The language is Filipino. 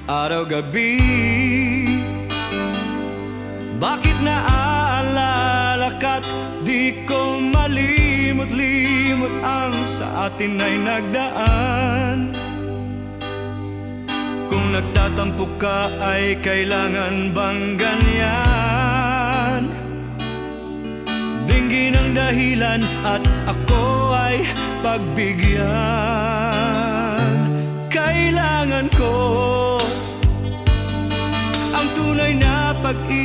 araw-gabi. Bakit naaalala ka't di ko malimot-limot ang sa atin ay nagdaan? Kung nagtatampo ka ay kailangan bang ganyan? Dinggin ang dahilan at ako ay pagbigyan. Kailangan ko ang tunay na pag-ibig